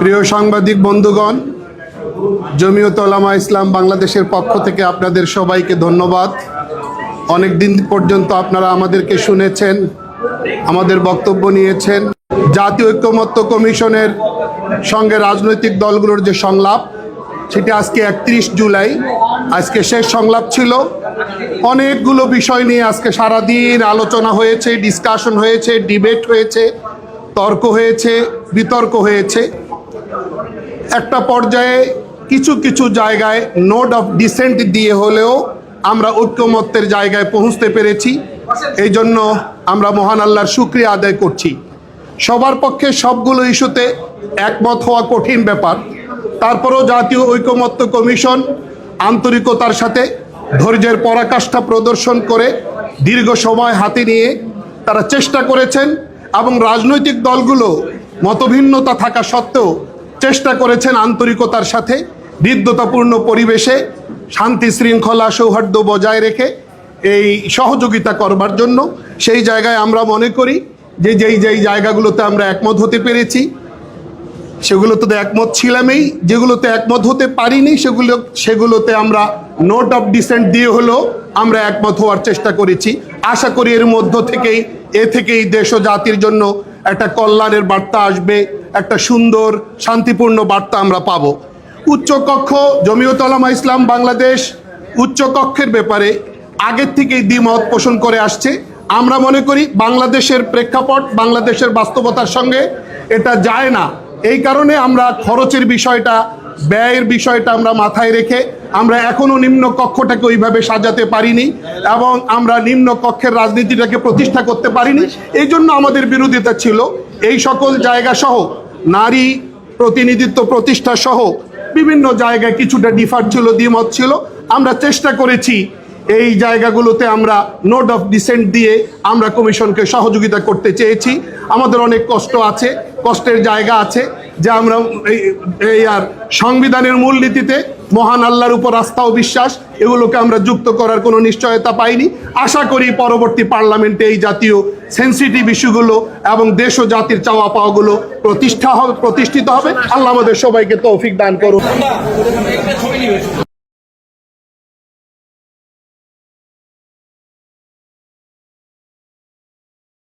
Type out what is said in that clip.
প্রিয় সাংবাদিক বন্ধুগণ, জমিয়ত উলামা ইসলাম বাংলাদেশের পক্ষ থেকে আপনাদের সবাইকে ধন্যবাদ। অনেক দিন পর্যন্ত আপনারা আমাদেরকে শুনেছেন, আমাদের বক্তব্য নিয়েছেন। জাতীয় ঐক্যমত্য কমিশনের সঙ্গে রাজনৈতিক দলগুলোর যে সংলাপ, সেটি আজকে 31 জুলাই আজকে শেষ সংলাপ ছিল। অনেকগুলো বিষয় নিয়ে আজকে সারাদিন আলোচনা হয়েছে, ডিসকাশন হয়েছে, ডিবেট হয়েছে, তর্ক হয়েছে, বিতর্ক হয়েছে। একটা পর্যায়ে কিছু কিছু জায়গায় নোট অফ ডিসেন্ট দিয়ে হলেও আমরা ঐক্যমত্যের জায়গায় পৌঁছতে পেরেছি। এই জন্য আমরা মহান আল্লাহর শুকরিয়া আদায় করছি। সবার পক্ষে সবগুলো ইস্যুতে একমত হওয়া কঠিন ব্যাপার। তারপরেও জাতীয় ঐক্যমত্য কমিশন আন্তরিকতার সাথে ধৈর্যের পরাকাষ্ঠা প্রদর্শন করে দীর্ঘ সময় হাতে নিয়ে তারা চেষ্টা করেছেন, এবং রাজনৈতিক দলগুলো মতভিন্নতা থাকা সত্ত্বেও চেষ্টা করেছেন আন্তরিকতার সাথে হৃদ্যতাপূর্ণ পরিবেশে শান্তি শৃঙ্খলা সৌহার্দ্য বজায় রেখে এই সহযোগিতা করবার জন্য। সেই জায়গায় আমরা মনে করি যে যেই জায়গাগুলোতে আমরা একমত হতে পেরেছি সেগুলোতে তো একমত ছিলামই, যেগুলোতে একমত হতে পারিনি সেগুলোতে আমরা নোট অফ ডিসেন্ট দিয়ে হলেও আমরা একমত হওয়ার চেষ্টা করেছি। আশা করি এর মধ্য থেকেই দেশ ও জাতির জন্য একটা কল্যাণের বার্তা আসবে, একটা সুন্দর শান্তিপূর্ণ বার্তা আমরা পাব। উচ্চকক্ষ জমিয়ত উলামা ইসলাম বাংলাদেশ উচ্চকক্ষের ব্যাপারে আগের থেকেই দ্বিমত পোষণ করে আসছে। আমরা মনে করি বাংলাদেশের প্রেক্ষাপট, বাংলাদেশের বাস্তবতার সঙ্গে এটা যায় না। এই কারণে আমরা খরচের বিষয়টা, ব্যয়ের বিষয়টা আমরা মাথায় রেখে আমরা এখনো নিম্ন কক্ষটাকে ওইভাবে সাজাতে পারিনি, এবং আমরা নিম্ন কক্ষের রাজনীতিটাকে প্রতিষ্ঠা করতে পারিনি। এই জন্য আমাদের বিরোধিতা ছিল। এই সকল জায়গা সহ নারী প্রতিনিধিত্ব প্রতিষ্ঠা সহ বিভিন্ন জায়গায় কিছুটা ডিফার ছিল, দ্বিমত ছিল। আমরা চেষ্টা করেছি এই জায়গাগুলোতে আমরা নোট অফ ডিসেন্ট দিয়ে আমরা কমিশনকে সহযোগিতা করতে চেয়েছি। আমাদের অনেক কষ্ট আছে, কষ্টের জায়গা আছে, যে আমরা এই আর সংবিধানের মূলনীতিতে মহান আল্লাহর উপর আস্থা ও বিশ্বাস এগুলোকে আমরা যুক্ত করার কোনো নিশ্চয়তা পাইনি। আশা করি পরবর্তী পার্লামেন্টে এই জাতীয় সেন্সিটিভ ইস্যুগুলো এবং দেশ ও জাতির চাওয়া পাওয়াগুলো প্রতিষ্ঠিত হবে। আল্লাহ আমাদের সবাইকে তৌফিক দান করুন।